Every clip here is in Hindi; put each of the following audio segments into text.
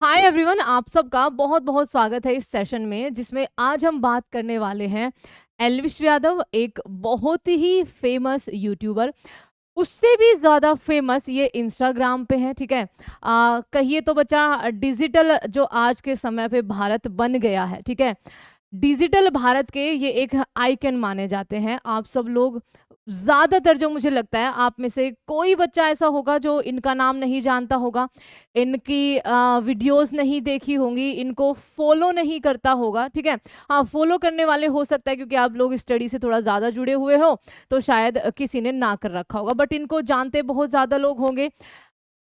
हाय एवरीवन, आप सबका बहुत बहुत स्वागत है इस सेशन में जिसमें आज हम बात करने वाले हैं एल्विश यादव, एक बहुत ही फेमस यूट्यूबर। उससे भी ज़्यादा फेमस ये इंस्टाग्राम पे है। ठीक है, कहिए तो बच्चा डिजिटल जो आज के समय पे भारत बन गया है। ठीक है, डिजिटल भारत के ये एक आइकन माने जाते हैं। आप सब लोग ज़्यादातर, जो मुझे लगता है आप में से कोई बच्चा ऐसा होगा जो इनका नाम नहीं जानता होगा, इनकी वीडियोस नहीं देखी होंगी, इनको फॉलो नहीं करता होगा। ठीक है, हाँ, फॉलो करने वाले हो सकता है क्योंकि आप लोग स्टडी से थोड़ा ज़्यादा जुड़े हुए हो तो शायद किसी ने ना कर रखा होगा, बट इनको जानते बहुत ज़्यादा लोग होंगे।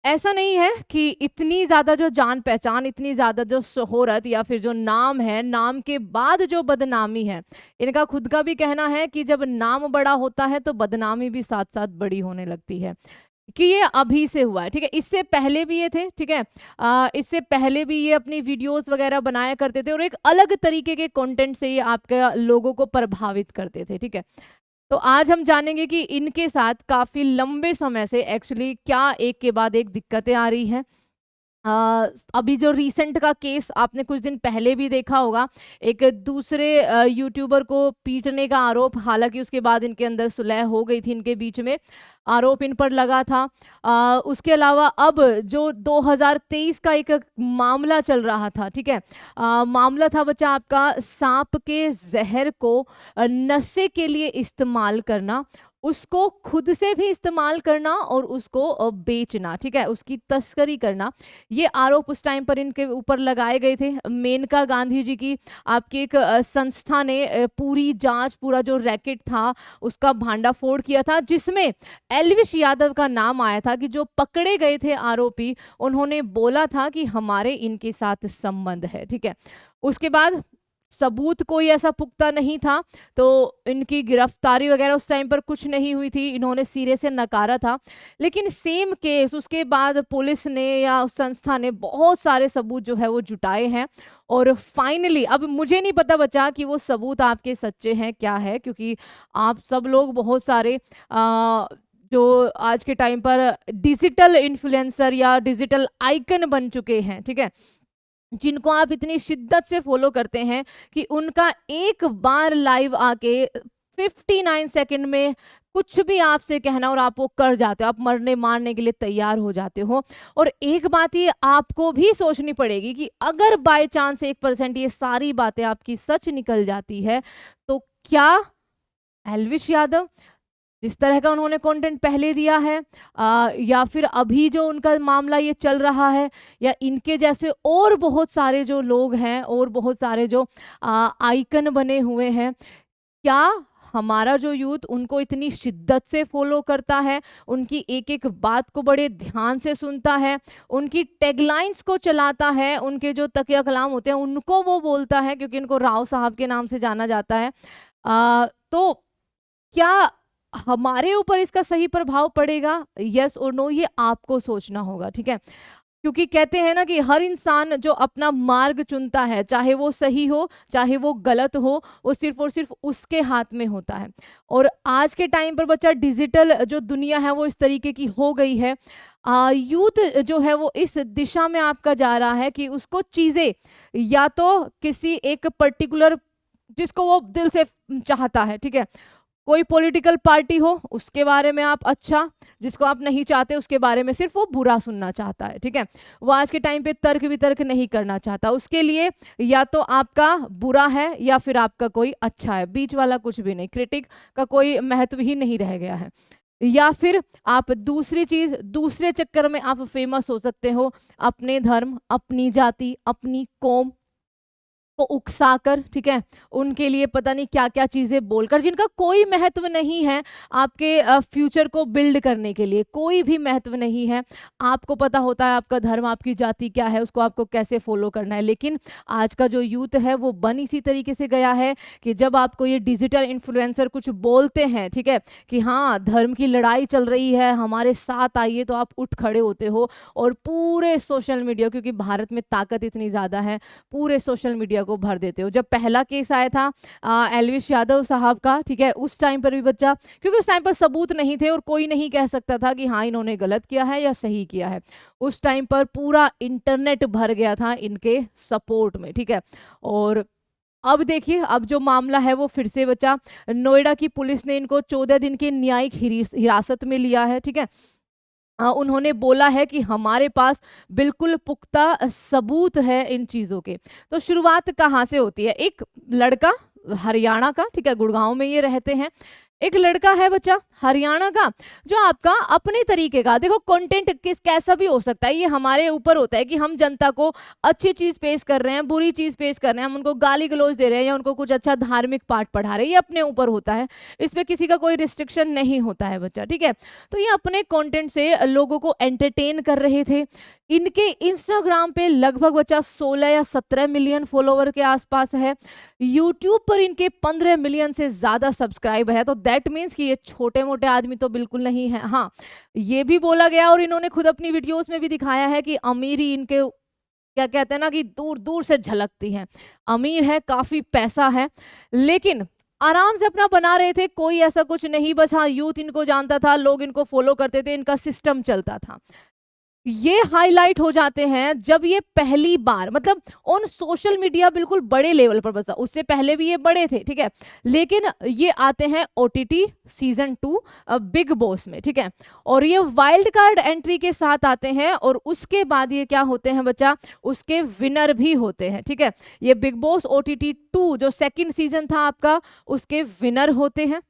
ऐसा नहीं है कि इतनी ज्यादा जो जान पहचान, इतनी ज्यादा जो शोहरत या फिर जो नाम है, नाम के बाद जो बदनामी है, इनका खुद का भी कहना है कि जब नाम बड़ा होता है तो बदनामी भी साथ साथ बड़ी होने लगती है। कि ये अभी से हुआ है। ठीक है, इससे पहले भी ये थे। ठीक है, इससे पहले भी ये अपनी वीडियोस वगैरह बनाया करते थे और एक अलग तरीके के कंटेंट से ये आपके लोगों को प्रभावित करते थे। ठीक है, तो आज हम जानेंगे कि इनके साथ काफी लंबे समय से एक्चुअली क्या एक के बाद एक दिक्कतें आ रही हैं। अभी जो रीसेंट का केस आपने कुछ दिन पहले भी देखा होगा, एक दूसरे यूट्यूबर को पीटने का आरोप, हालांकि उसके बाद इनके अंदर सुलह हो गई थी, इनके बीच में आरोप इन पर लगा था। उसके अलावा अब जो 2023 का एक मामला चल रहा था। ठीक है, मामला था बच्चा आपका सांप के जहर को नशे के लिए इस्तेमाल करना, उसको खुद से भी इस्तेमाल करना और उसको बेचना। ठीक है, उसकी तस्करी करना, ये आरोप उस टाइम पर इनके ऊपर लगाए गए थे। मेनका गांधी जी की आपकी एक संस्था ने पूरी जांच, पूरा जो रैकेट था उसका भांडाफोड़ किया था, जिसमें एल्विश यादव का नाम आया था कि जो पकड़े गए थे आरोपी, उन्होंने बोला था कि हमारे इनके साथ संबंध है। ठीक है, उसके बाद सबूत कोई ऐसा पुख्ता नहीं था तो इनकी गिरफ्तारी वगैरह उस टाइम पर कुछ नहीं हुई थी, इन्होंने सिरे से नकारा था। लेकिन सेम केस उसके बाद पुलिस ने या उस संस्था ने बहुत सारे सबूत जो है वो जुटाए हैं और फाइनली, अब मुझे नहीं पता बचा कि वो सबूत आपके सच्चे हैं क्या है, क्योंकि आप सब लोग बहुत सारे जो आज के टाइम पर डिजिटल इन्फ्लुएंसर या डिजिटल आइकन बन चुके हैं। ठीक है, जिनको आप इतनी शिद्दत से फॉलो करते हैं कि उनका एक बार लाइव आके 59 सेकंड में कुछ भी आपसे कहना और आप वो कर जाते हो, आप मरने मारने के लिए तैयार हो जाते हो। और एक बात ये आपको भी सोचनी पड़ेगी कि अगर बाय चांस 1% ये सारी बातें आपकी सच निकल जाती है तो क्या एल्विश यादव, जिस तरह का उन्होंने कंटेंट पहले दिया है, या फिर अभी जो उनका मामला ये चल रहा है, या इनके जैसे और बहुत सारे जो लोग हैं और बहुत सारे जो आइकन बने हुए हैं, क्या हमारा जो यूथ उनको इतनी शिद्दत से फॉलो करता है, उनकी एक एक बात को बड़े ध्यान से सुनता है, उनकी टैगलाइंस को चलाता है, उनके जो तकिया कलाम होते हैं उनको वो बोलता है, क्योंकि इनको राव साहब के नाम से जाना जाता है। तो क्या हमारे ऊपर इसका सही प्रभाव पड़ेगा, यस और नो, ये आपको सोचना होगा। ठीक है, क्योंकि कहते हैं ना कि हर इंसान जो अपना मार्ग चुनता है, चाहे वो सही हो चाहे वो गलत हो, वो सिर्फ और सिर्फ उसके हाथ में होता है। और आज के टाइम पर बच्चा डिजिटल जो दुनिया है वो इस तरीके की हो गई है, यूथ जो है वो इस दिशा में आपका जा रहा है कि उसको चीज़ें या तो किसी एक पर्टिकुलर, जिसको वो दिल से चाहता है, ठीक है, कोई पॉलिटिकल पार्टी हो उसके बारे में आप अच्छा, जिसको आप नहीं चाहते उसके बारे में सिर्फ वो बुरा सुनना चाहता है। ठीक है, वो आज के टाइम पे तर्क वितर्क नहीं करना चाहता, उसके लिए या तो आपका बुरा है या फिर आपका कोई अच्छा है, बीच वाला कुछ भी नहीं, क्रिटिक का कोई महत्व ही नहीं रह गया है। या फिर आप दूसरी चीज, दूसरे चक्कर में आप फेमस हो सकते हो, अपने धर्म, अपनी जाति, अपनी कौम को उकसाकर, ठीक है, उनके लिए पता नहीं क्या क्या चीजें बोलकर, जिनका कोई महत्व नहीं है आपके फ्यूचर को बिल्ड करने के लिए, कोई भी महत्व नहीं है। आपको पता होता है आपका धर्म, आपकी जाति क्या है, उसको आपको कैसे फॉलो करना है। लेकिन आज का जो यूथ है वो बन इसी तरीके से गया है कि जब आपको ये डिजिटल इन्फ्लुएंसर कुछ बोलते हैं, ठीक है, कि हाँ धर्म की लड़ाई चल रही है, हमारे साथ आइए, तो आप उठ खड़े होते हो और पूरे सोशल मीडिया, क्योंकि भारत में ताकत इतनी ज़्यादा है, पूरे सोशल मीडिया मीडिया को भर देते हो। जब पहला केस आया था एल्विश यादव साहब का, ठीक है, उस टाइम पर भी बच्चा, क्योंकि उस टाइम पर सबूत नहीं थे और कोई नहीं कह सकता था कि हाँ इन्होंने गलत किया है या सही किया है। उस टाइम पर पूरा इंटरनेट भर गया था इनके सपोर्ट में, ठीक है। और अब देखिए, अब जो मामला है वो फिर से बचा। नोएडा की पुलिस ने इनको 14 दिन की न्यायिक हिरासत में लिया है, ठीक है। उन्होंने बोला है कि हमारे पास बिल्कुल पुख्ता सबूत है इन चीज़ों के। तो शुरुआत कहाँ से होती है? एक लड़का हरियाणा का, ठीक है, गुड़गांव में ये रहते हैं। एक लड़का है बच्चा हरियाणा का, जो आपका अपने तरीके का, देखो कंटेंट कैसा भी हो सकता है, ये हमारे ऊपर होता है कि हम जनता को अच्छी चीज पेश कर रहे हैं, बुरी चीज पेश कर रहे हैं, हम उनको गाली गलौज दे रहे हैं या उनको कुछ अच्छा धार्मिक पाठ पढ़ा रहे हैं, ये अपने ऊपर होता है। इस पे किसी का कोई रिस्ट्रिक्शन नहीं होता है बच्चा, ठीक है। तो ये अपने कंटेंट से लोगों को एंटरटेन कर रहे थे। इनके इंस्टाग्राम पे लगभग बच्चा 16 या 17 मिलियन फॉलोवर के आसपास है। यूट्यूब पर इनके 15 मिलियन से ज्यादा सब्सक्राइबर है। तो दैट मीन्स कि ये छोटे मोटे आदमी तो बिल्कुल नहीं है। हाँ, ये भी बोला गया और इन्होंने खुद अपनी वीडियोस में भी दिखाया है कि अमीरी इनके, क्या कहते हैं ना, कि दूर दूर से झलकती है। अमीर है, काफी पैसा है, लेकिन आराम से अपना बना रहे थे, कोई ऐसा कुछ नहीं। बस हाँ, यूथ इनको जानता था, लोग इनको फॉलो करते थे, इनका सिस्टम चलता था। ये हाईलाइट हो जाते हैं जब ये पहली बार, मतलब ऑन सोशल मीडिया बिल्कुल बड़े लेवल पर बसा। उससे पहले भी ये बड़े थे, ठीक है, लेकिन ये आते हैं ओटीटी सीजन 2 बिग बॉस में, ठीक है। और ये वाइल्ड कार्ड एंट्री के साथ आते हैं और उसके बाद ये क्या होते हैं बच्चा, उसके विनर भी होते हैं, ठीक है। ये बिग बॉस ओटीटी 2 जो सेकंड सीजन था आपका, उसके विनर होते हैं,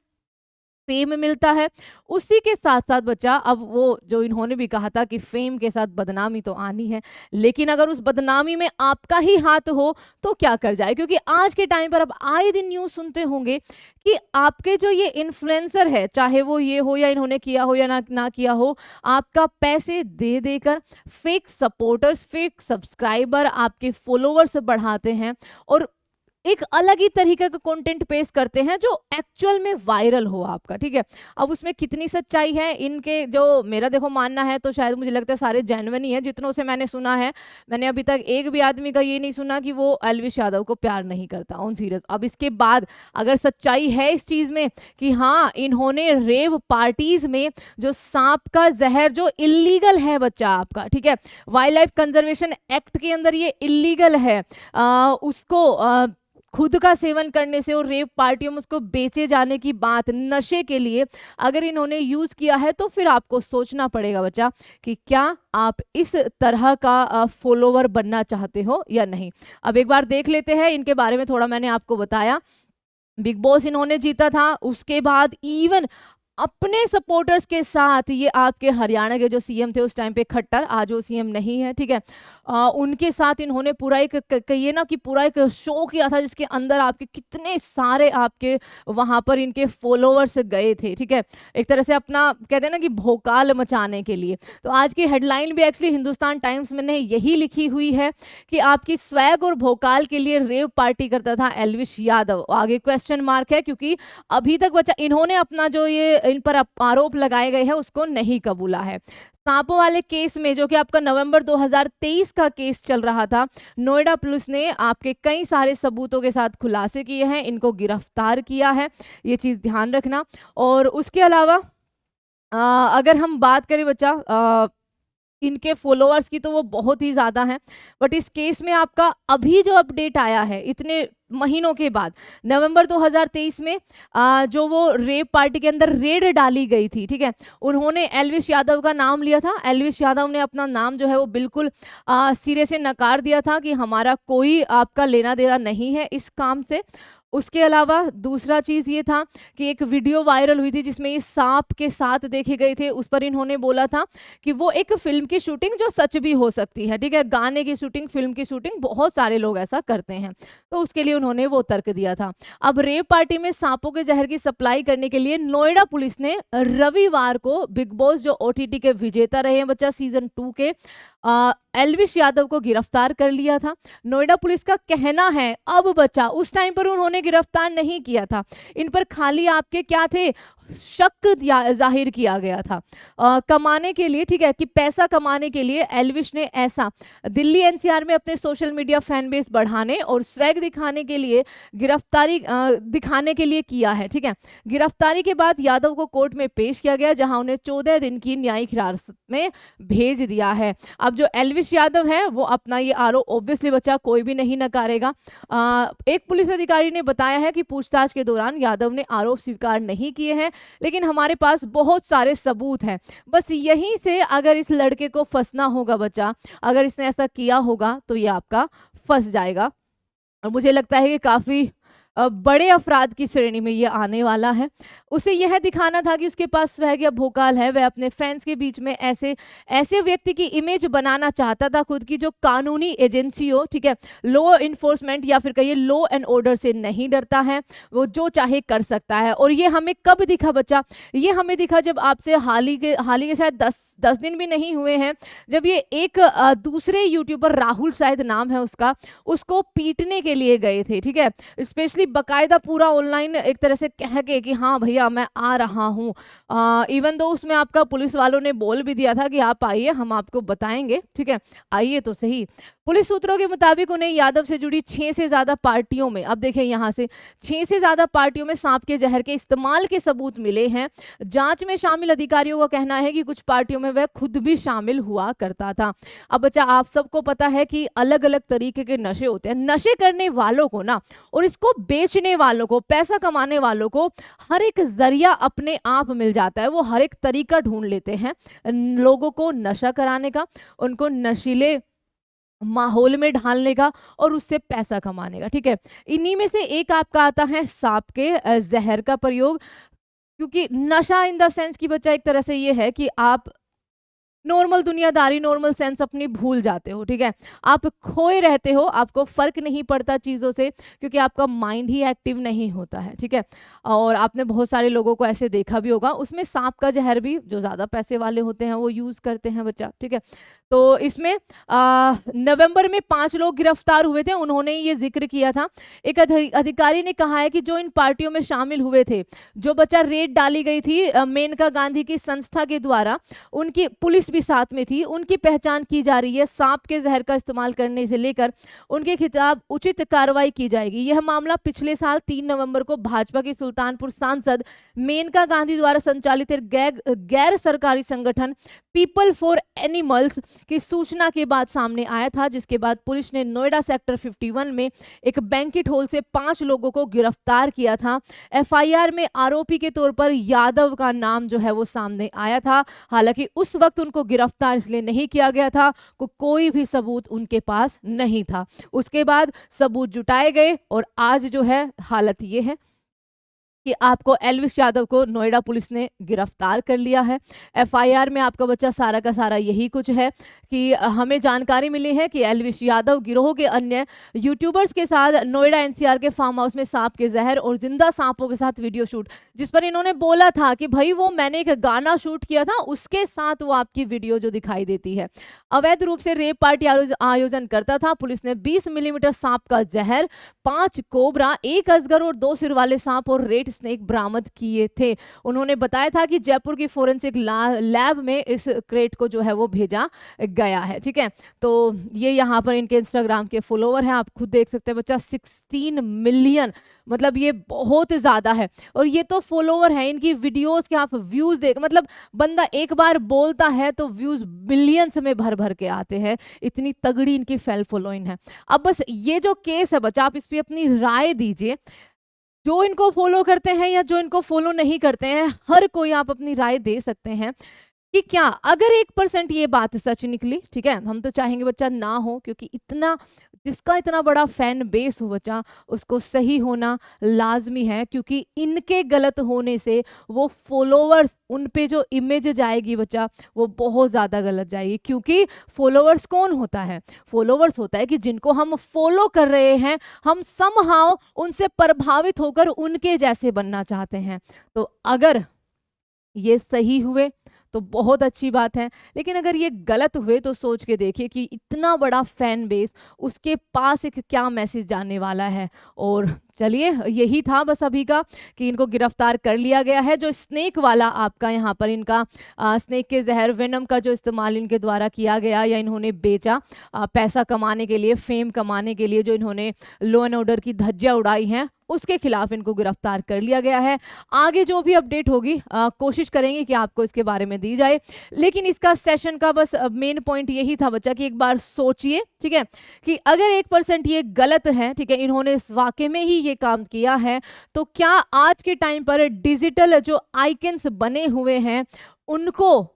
फेम मिलता है। उसी के साथ साथ बच्चा, अब वो जो इन्होंने भी कहा था कि फेम के साथ बदनामी तो आनी है, लेकिन अगर उस बदनामी में आपका ही हाथ हो तो क्या कर जाए, क्योंकि आज के टाइम पर अब आए दिन न्यूज़ सुनते होंगे कि आपके जो ये इन्फ्लुएंसर है, चाहे वो ये हो या इन्होंने किया हो या ना किया हो, आपका पैसे दे देकर फेक सपोर्टर्स, फेक सब्सक्राइबर, आपके फॉलोअर्स बढ़ाते हैं और एक अलग ही तरीके का कंटेंट पेश करते हैं जो एक्चुअल में वायरल हो आपका, ठीक है। अब उसमें कितनी सच्चाई है इनके, जो मेरा देखो मानना है, तो शायद मुझे लगता है सारे जेन्युइन ही है जितनों से मैंने सुना है। मैंने अभी तक एक भी आदमी का ये नहीं सुना कि वो एल्विश यादव को प्यार नहीं करता, ऑन सीरियस। अब इसके बाद अगर सच्चाई है इस चीज में कि हाँ इन्होंने रेव पार्टीज में जो सांप का जहर, जो इलीगल है बच्चा आपका, ठीक है, वाइल्ड लाइफ कंजर्वेशन एक्ट के अंदर ये इलीगल है, उसको खुद का सेवन करने से और रेव पार्टियों में उसको बेचे जाने की बात, नशे के लिए अगर इन्होंने यूज किया है, तो फिर आपको सोचना पड़ेगा बच्चा कि क्या आप इस तरह का फॉलोवर बनना चाहते हो या नहीं। अब एक बार देख लेते हैं इनके बारे में, थोड़ा मैंने आपको बताया। बिग बॉस इन्होंने जीता था, उसके बाद इवन अपने सपोर्टर्स के साथ ये आपके हरियाणा के जो सीएम थे उस टाइम पे, खट्टर, आज वो सीएम नहीं है, ठीक है, उनके साथ इन्होंने पूरा एक, कहिए ना कि पूरा एक शो किया था जिसके अंदर आपके कितने सारे आपके वहां पर इनके फॉलोअर्स गए थे, ठीक है, एक तरह से अपना कहते हैं ना कि भोकाल मचाने के लिए। तो आज की हेडलाइन भी एक्चुअली हिंदुस्तान टाइम्स में ने यही लिखी हुई है कि आपकी स्वैग और भोकाल के लिए रेव पार्टी करता था एल्विश यादव। आगे क्वेश्चन मार्क है, क्योंकि अभी तक बच्चा इन्होंने अपना जो ये इन पर आरोप लगाए गए हैं उसको नहीं कबूला है। सांपों वाले केस में, जो कि आपका नवंबर 2023 का केस चल रहा था, नोएडा पुलिस ने आपके कई सारे सबूतों के साथ खुलासे किए हैं, इनको गिरफ्तार किया है, ये चीज ध्यान रखना। और उसके अलावा अगर हम बात करें बच्चा इनके फॉलोअर्स की, तो वो बहुत ही ज़्यादा हैं, बट इस केस में आपका अभी जो अपडेट आया है इतने महीनों के बाद, नवंबर 2023 में जो वो रेप पार्टी के अंदर रेड डाली गई थी, ठीक है, उन्होंने एल्विश यादव का नाम लिया था। एल्विश यादव ने अपना नाम जो है वो बिल्कुल सिरे से नकार दिया था कि हमारा कोई आपका लेना देना नहीं है इस काम से। उसके अलावा दूसरा चीज़ ये था कि एक वीडियो वायरल हुई थी जिसमें ये सांप के साथ देखे गए थे, उस पर इन्होंने बोला था कि वो एक फिल्म की शूटिंग जो सच भी हो सकती है, ठीक है, गाने की शूटिंग, फिल्म की शूटिंग, बहुत सारे लोग ऐसा करते हैं, तो उसके लिए उन्होंने वो तर्क दिया था। अब रेव पार्टी में सांपों के जहर की सप्लाई करने के लिए नोएडा पुलिस ने रविवार को बिग बॉस जो ओटीटी के विजेता रहे हैं बच्चा सीजन 2 के, एल्विश यादव को गिरफ्तार कर लिया था। नोएडा पुलिस का कहना है अब बच्चा, उस टाइम पर उन्होंने गिरफ्तार नहीं किया था, इन पर खाली आपके क्या थे, शक जाहिर किया गया था कमाने के लिए, ठीक है, कि पैसा कमाने के लिए एल्विश ने ऐसा दिल्ली एनसीआर में अपने सोशल मीडिया फैन बेस बढ़ाने और स्वैग दिखाने के लिए गिरफ्तारी दिखाने के लिए किया है, ठीक है। गिरफ्तारी के बाद यादव को कोर्ट में पेश किया गया, जहां उन्हें 14 दिन की न्यायिक हिरासत में भेज दिया है। अब जो एल्विश यादव है वो अपना ये आरोप ऑब्वियसली बच्चा कोई भी नहीं नकारेगा। एक पुलिस अधिकारी ने बताया है कि पूछताछ के दौरान यादव ने आरोप स्वीकार नहीं किए हैं, लेकिन हमारे पास बहुत सारे सबूत हैं। बस यहीं से अगर इस लड़के को फंसना होगा बच्चा, अगर इसने ऐसा किया होगा तो ये आपका फंस जाएगा। और मुझे लगता है कि काफ़ी बड़े अपराध की श्रेणी में ये आने वाला है। उसे यह दिखाना था कि उसके पास स्वैग या भोकाल है। वह अपने फैंस के बीच में ऐसे ऐसे व्यक्ति की इमेज बनाना चाहता था खुद की, जो कानूनी एजेंसी हो, ठीक है, लॉ इन्फोर्समेंट या फिर कहिए लॉ एंड ऑर्डर से नहीं डरता है, वो जो चाहे कर सकता है। और ये हमें कब दिखा बच्चा? ये हमें दिखा जब आपसे हाल ही के शायद 10 दिन भी नहीं हुए हैं, जब ये एक दूसरे यूट्यूबर, राहुल शायद नाम है उसका, उसको पीटने के लिए गए थे, ठीक है। स्पेशली बकायदा पूरा ऑनलाइन एक तरह से कह के कि हाँ भैया मैं आ रहा हूँ। इवन दो उसमें आपका पुलिस वालों ने बोल भी दिया था कि आप आइए, हम आपको बताएंगे, ठीक है, आइए तो सही। पुलिस सूत्रों के मुताबिक उन्हें यादव से जुड़ी 6 से ज्यादा पार्टियों में, अब देखें यहाँ से 6 से ज्यादा पार्टियों में सांप के जहर के इस्तेमाल के सबूत मिले हैं। जांच में शामिल अधिकारियों का कहना है कि कुछ पार्टियों में वह खुद भी शामिल हुआ करता था। अब बच्चा आप सबको पता है कि अलग अलग तरीके के नशे होते हैं। नशे करने वालों को ना, और इसको बेचने वालों को, पैसा कमाने वालों को हर एक जरिया अपने आप मिल जाता है। वो हर एक तरीका ढूंढ लेते हैं लोगों को नशा कराने का, उनको नशीले माहौल में ढालने का और उससे पैसा कमाने का, ठीक है। इन्हीं में से एक आपका आता है सांप के जहर का प्रयोग। क्योंकि नशा इन द सेंस की बच्चा एक तरह से ये है कि आप नॉर्मल दुनियादारी, नॉर्मल सेंस अपनी भूल जाते हो, ठीक है। आप खोए रहते हो, आपको फर्क नहीं पड़ता चीज़ों से, क्योंकि आपका माइंड ही एक्टिव नहीं होता है, ठीक है। और आपने बहुत सारे लोगों को ऐसे देखा भी होगा। उसमें सांप का जहर भी जो ज़्यादा पैसे वाले होते हैं वो यूज़ करते हैं बच्चा, ठीक है। तो इसमें नवंबर में 5 लोग गिरफ्तार हुए थे, उन्होंने ये जिक्र किया था। एक अधिकारी ने कहा है कि जो इन पार्टियों में शामिल हुए थे, जो बच्चा रेड डाली गई थी मेनका गांधी की संस्था के द्वारा, उनकी पुलिस भी साथ में थी, उनकी पहचान की जा रही है। सांप के जहर का इस्तेमाल करने से लेकर उनके खिलाफ उचित कार्रवाई की जाएगी। यह मामला पिछले साल 3 नवंबर को भाजपा की सुल्तानपुर सांसद मेनका गांधी द्वारा संचालित गैर सरकारी संगठन पीपल फॉर एनिमल्स की सूचना के बाद सामने आया था, जिसके बाद पुलिस ने नोएडा सेक्टर 51 में एक बैंकेट हॉल से 5 लोगों को गिरफ्तार किया था। एफआईआर में आरोपी के तौर पर यादव का नाम जो है वो सामने आया था। हालांकि उस वक्त उनको गिरफ्तार इसलिए नहीं किया गया था कि कोई भी सबूत उनके पास नहीं था। उसके बाद सबूत जुटाए गए और आज जो है हालत ये है कि आपको एल्विश यादव को नोएडा पुलिस ने गिरफ्तार कर लिया है। एफआईआर में आपका बच्चा सारा का सारा यही कुछ है कि हमें जानकारी मिली है कि एल्विश यादव गिरोह के अन्य यूट्यूबर्स के साथ नोएडा एनसीआर के फार्म हाउस में सांप के जहर और जिंदा सांपों के साथ वीडियो शूट, जिस पर इन्होंने बोला था कि भाई वो मैंने एक गाना शूट किया था, उसके साथ वो आपकी वीडियो जो दिखाई देती है, अवैध रूप से रेप पार्टी आयोजन करता था। पुलिस ने 20 मिलीमीटर सांप का जहर, 5 कोबरा, 1 अजगर और 2 सिर वाले सांप और रेड स्नेक बरामद किए थे। उन्होंने बताया था कि जयपुर की फोरेंसिक लैब में इस क्रेट को जो है वो भेजा गया है, ठीक है। तो ये यहाँ पर इनके इंस्टाग्राम के फॉलोवर हैं, आप खुद देख सकते हैं बच्चा, 16 मिलियन, मतलब ये बहुत ज़्यादा है। और ये तो फॉलोवर हैं, इनकी वीडियोस के आप व्यूज देख, मतलब बंदा एक बार बोलता है तो व्यूज बिलियंस में भर भर के आते हैं, इतनी तगड़ी इनकी फॉलोइंग है। अब बस ये जो केस है बच्चा, आप इस पर अपनी राय दीजिए। जो इनको फॉलो करते हैं या जो इनको फॉलो नहीं करते हैं, हर कोई आप अपनी राय दे सकते हैं कि क्या अगर 1% ये बात सच निकली, ठीक है, हम तो चाहेंगे बच्चा ना हो, क्योंकि इतना जिसका इतना बड़ा फैन बेस हो बच्चा, उसको सही होना लाजमी है, क्योंकि इनके गलत होने से वो फॉलोवर्स, उन पे जो इमेज जाएगी बच्चा, वो बहुत ज़्यादा गलत जाएगी। क्योंकि फॉलोवर्स कौन होता है? फॉलोवर्स होता है कि जिनको हम फॉलो कर रहे हैं, हम समहाउ उनसे प्रभावित होकर उनके जैसे बनना चाहते हैं। तो अगर ये सही हुए तो बहुत अच्छी बात है, लेकिन अगर ये गलत हुए तो सोच के देखिए कि इतना बड़ा फैन बेस, उसके पास एक क्या मैसेज जाने वाला है और चलिए यही था बस अभी का कि इनको गिरफ्तार कर लिया गया है। जो स्नेक वाला आपका यहाँ पर इनका स्नेक के जहर वेनम का जो इस्तेमाल इनके द्वारा किया गया या इन्होंने बेचा पैसा कमाने के लिए, फेम कमाने के लिए, जो इन्होंने लॉ एंड ऑर्डर की धज्जियां उड़ाई हैं, उसके खिलाफ इनको गिरफ्तार कर लिया गया है। आगे जो भी अपडेट होगी कोशिश करेंगे कि आपको इसके बारे में दी जाए। लेकिन इसका सेशन का बस मेन पॉइंट यही था बच्चा कि एक बार सोचिए, ठीक है, कि अगर 1% ये गलत है, ठीक है, इन्होंने इस वाकई में ही ये काम किया है, तो क्या आज के टाइम पर डिजिटल जो आइकन्स बने हुए हैं उनको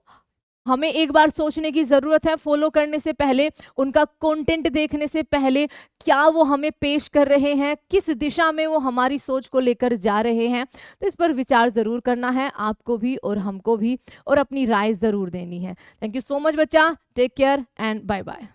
हमें एक बार सोचने की जरूरत है, फॉलो करने से पहले, उनका कंटेंट देखने से पहले, क्या वो हमें पेश कर रहे हैं, किस दिशा में वो हमारी सोच को लेकर जा रहे हैं। तो इस पर विचार जरूर करना है आपको भी और हमको भी, और अपनी राय जरूर देनी है। थैंक यू सो मच बच्चा, take care and bye bye.